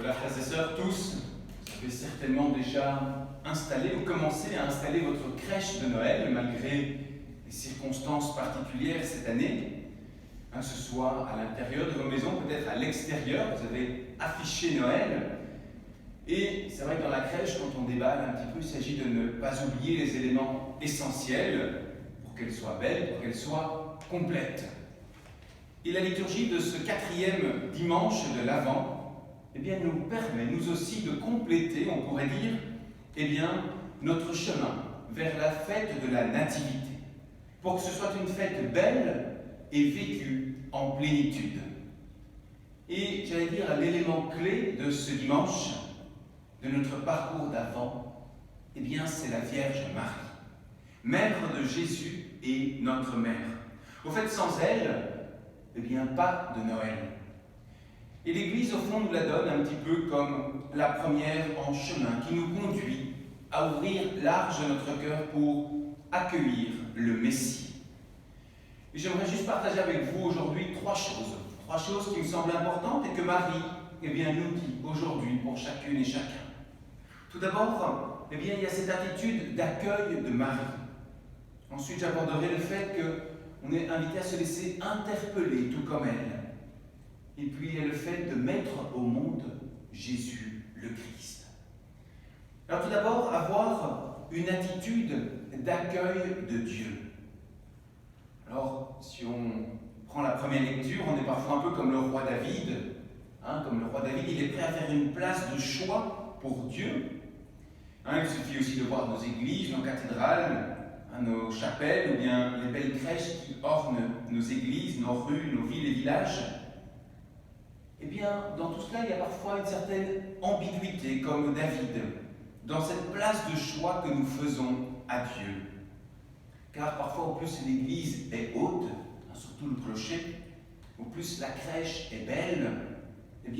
Voilà, frères et sœurs, tous, vous avez certainement déjà installé ou commencé à installer votre crèche de Noël, malgré les circonstances particulières cette année, que ce soit à l'intérieur de vos maisons, peut-être à l'extérieur, vous avez affiché Noël. Et c'est vrai que dans la crèche, quand on déballe un petit peu, il s'agit de ne pas oublier les éléments essentiels pour qu'elle soit belle, pour qu'elle soit complète. Et la liturgie de ce 4e dimanche de l'Avent, nous permet, nous aussi, de compléter, on pourrait dire, notre chemin vers la fête de la Nativité, pour que ce soit une fête belle et vécue en plénitude. Et j'allais dire, l'élément clé de ce dimanche, de notre parcours d'Avent, c'est la Vierge Marie, mère de Jésus et notre mère. Au fait, sans elle, pas de Noël. Et l'Église, au fond, nous la donne un petit peu comme la première en chemin, qui nous conduit à ouvrir large notre cœur pour accueillir le Messie. Et j'aimerais juste partager avec vous aujourd'hui trois choses qui me semblent importantes et que Marie nous dit aujourd'hui pour chacune et chacun. Tout d'abord, il y a cette attitude d'accueil de Marie. Ensuite, j'aborderai le fait qu'on est invité à se laisser interpeller tout comme elle. Et puis, il y a le fait de mettre au monde Jésus, le Christ. Alors tout d'abord, avoir une attitude d'accueil de Dieu. Alors, si on prend la première lecture, on est parfois un peu comme le roi David. Comme le roi David, il est prêt à faire une place de choix pour Dieu. Il suffit aussi de voir nos églises, nos cathédrales, nos chapelles, ou bien les belles crèches qui ornent nos églises, nos rues, nos villes et villages. Dans tout cela, il y a parfois une certaine ambiguïté, comme David, dans cette place de choix que nous faisons à Dieu. Car parfois, au plus l'église est haute, surtout le clocher, au plus la crèche est belle,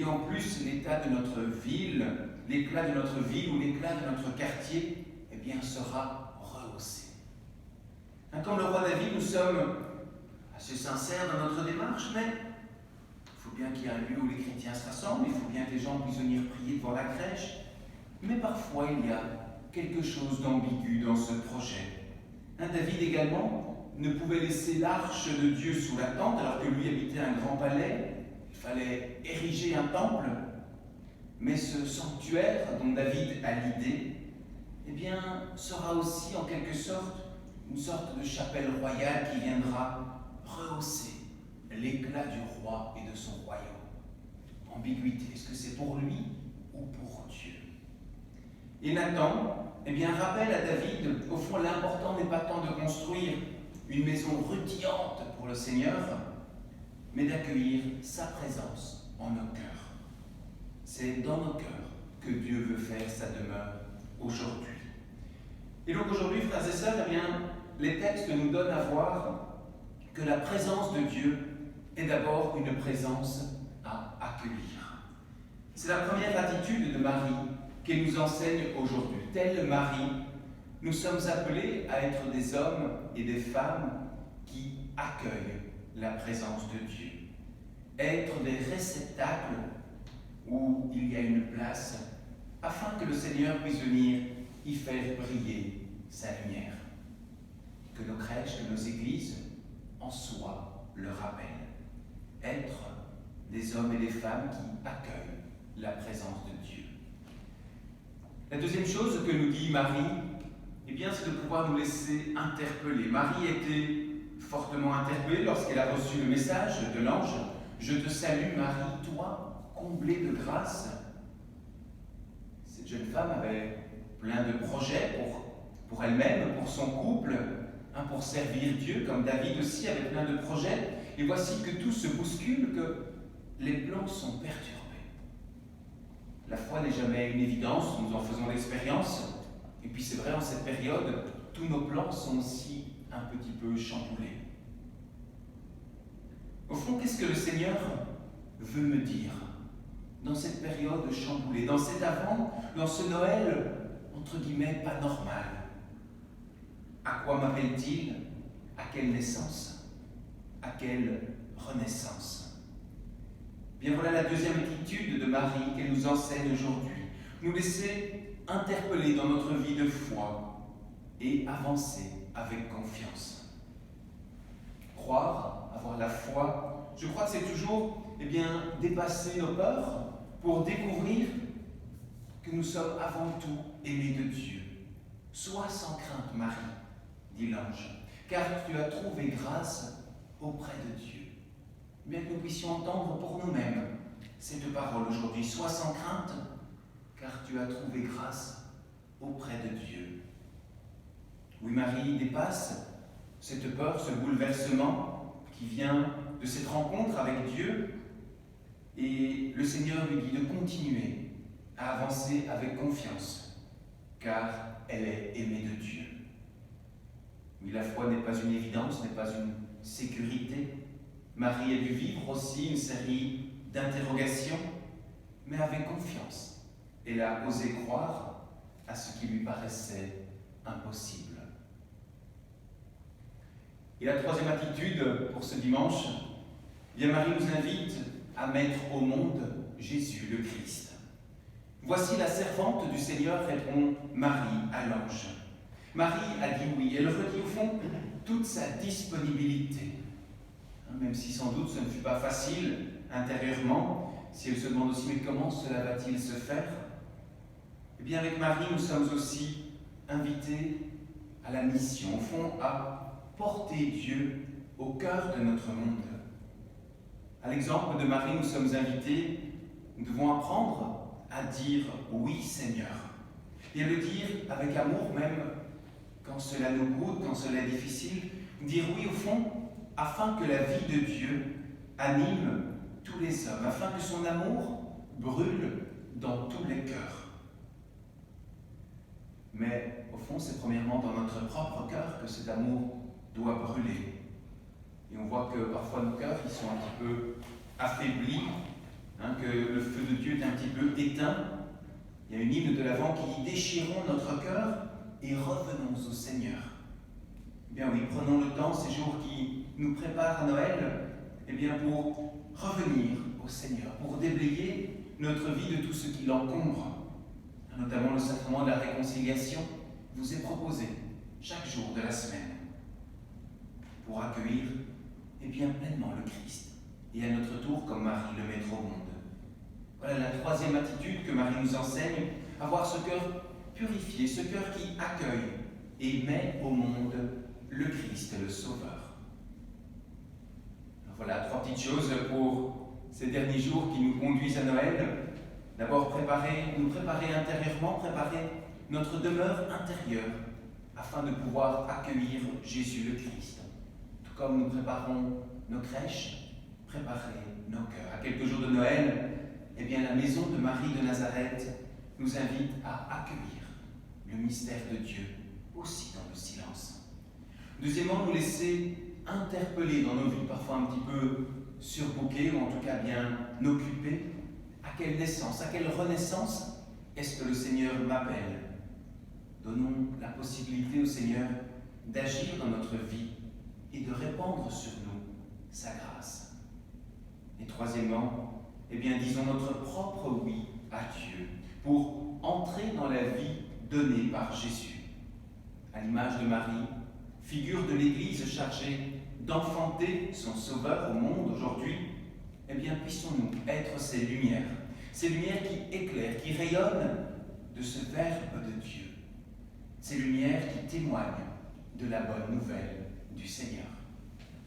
en plus l'éclat de notre ville ou l'éclat de notre quartier, sera rehaussé. Comme le roi David, nous sommes assez sincères dans notre démarche, mais il faut bien qu'il y ait un lieu où les chrétiens se rassemblent, il faut bien que les gens puissent venir prier devant la crèche, mais parfois il y a quelque chose d'ambigu dans ce projet. David également ne pouvait laisser l'arche de Dieu sous la tente, alors que lui habitait un grand palais, il fallait ériger un temple, mais ce sanctuaire dont David a l'idée, sera aussi en quelque sorte une sorte de chapelle royale qui viendra rehausser l'éclat du roi et de son royaume. Ambiguïté, est-ce que c'est pour lui ou pour Dieu? Et Nathan, rappelle à David, au fond, l'important n'est pas tant de construire une maison rutilante pour le Seigneur, mais d'accueillir sa présence en nos cœurs. C'est dans nos cœurs que Dieu veut faire sa demeure aujourd'hui. Et donc aujourd'hui, frères et sœurs, les textes nous donnent à voir que la présence de Dieu est d'abord une présence à accueillir. C'est la première attitude de Marie qu'elle nous enseigne aujourd'hui. Telle Marie, nous sommes appelés à être des hommes et des femmes qui accueillent la présence de Dieu. Être des réceptacles où il y a une place afin que le Seigneur puisse venir y faire briller sa lumière. Que nos crèches, que nos églises en soient le rappel. Être des hommes et des femmes qui accueillent la présence de Dieu. La deuxième chose que nous dit Marie, c'est de pouvoir nous laisser interpeller. Marie était fortement interpellée lorsqu'elle a reçu le message de l'ange « Je te salue Marie, toi, comblée de grâce ». Cette jeune femme avait plein de projets pour elle-même, pour son couple, pour servir Dieu, comme David aussi avait plein de projets. Et voici que tout se bouscule, que les plans sont perturbés. La foi n'est jamais une évidence, nous en faisons l'expérience. Et puis c'est vrai, en cette période, tous nos plans sont aussi un petit peu chamboulés. Au fond, qu'est-ce que le Seigneur veut me dire dans cette période chamboulée, dans cet Avant, dans ce Noël, entre guillemets, pas normal? À quoi m'appelle-t-il? À quelle naissance? À quelle renaissance? Bien voilà la deuxième attitude de Marie qu'elle nous enseigne aujourd'hui. Nous laisser interpeller dans notre vie de foi et avancer avec confiance. Croire, avoir la foi, je crois que c'est toujours dépasser nos peurs pour découvrir que nous sommes avant tout aimés de Dieu. Sois sans crainte, Marie, dit l'ange, car tu as trouvé grâce auprès de Dieu. Bien que nous puissions entendre pour nous-mêmes ces deux paroles aujourd'hui. Sois sans crainte, car tu as trouvé grâce auprès de Dieu. Oui, Marie dépasse cette peur, ce bouleversement qui vient de cette rencontre avec Dieu, et le Seigneur lui dit de continuer à avancer avec confiance, car elle est aimée de Dieu. Oui, la foi n'est pas une évidence, n'est pas une sécurité. Marie a dû vivre aussi une série d'interrogations, mais avec confiance. Elle a osé croire à ce qui lui paraissait impossible. Et la troisième attitude pour ce dimanche, Marie nous invite à mettre au monde Jésus le Christ. Voici la servante du Seigneur, répond Marie à l'ange. Marie a dit oui, elle redit au fond toute sa disponibilité. Même si sans doute ce ne fut pas facile intérieurement, si elle se demande aussi mais comment cela va-t-il se faire? Eh bien avec Marie nous sommes aussi invités à la mission, au fond à porter Dieu au cœur de notre monde. À l'exemple de Marie, nous sommes invités, nous devons apprendre à dire oui Seigneur, et à le dire avec amour même quand cela nous coûte, quand cela est difficile, dire oui au fond afin que la vie de Dieu anime tous les hommes, afin que son amour brûle dans tous les cœurs. Mais au fond, c'est premièrement dans notre propre cœur que cet amour doit brûler. Et on voit que parfois nos cœurs, ils sont un petit peu affaiblis, que le feu de Dieu est un petit peu éteint. Il y a une hymne de l'Avent qui dit « Déchirons notre cœur et revenons au Seigneur ». Eh bien oui, prenons le temps, ces jours qui nous préparent à Noël, pour revenir au Seigneur, pour déblayer notre vie de tout ce qui l'encombre. Notamment le sacrement de la réconciliation vous est proposé chaque jour de la semaine pour accueillir pleinement le Christ et à notre tour, comme Marie, le mettre au monde. Voilà la troisième attitude que Marie nous enseigne, avoir ce cœur purifié, ce cœur qui accueille et met au monde le Christ, le Sauveur. Alors voilà, trois petites choses pour ces derniers jours qui nous conduisent à Noël. D'abord, nous préparer intérieurement, préparer notre demeure intérieure afin de pouvoir accueillir Jésus le Christ. Tout comme nous préparons nos crèches, préparer nos cœurs. À quelques jours de Noël, la maison de Marie de Nazareth nous invite à accueillir le mystère de Dieu, aussi dans le silence. Deuxièmement, nous laisser interpeller dans nos vies, parfois un petit peu surbookées, ou en tout cas bien occupées. À quelle naissance, à quelle renaissance est-ce que le Seigneur m'appelle? Donnons la possibilité au Seigneur d'agir dans notre vie et de répandre sur nous sa grâce. Et troisièmement, disons notre propre oui à Dieu pour entrer dans la vie donnée par Jésus. À l'image de Marie, figure de l'Église chargée d'enfanter son Sauveur au monde aujourd'hui, puissions-nous être ces lumières qui éclairent, qui rayonnent de ce Verbe de Dieu, ces lumières qui témoignent de la bonne nouvelle du Seigneur.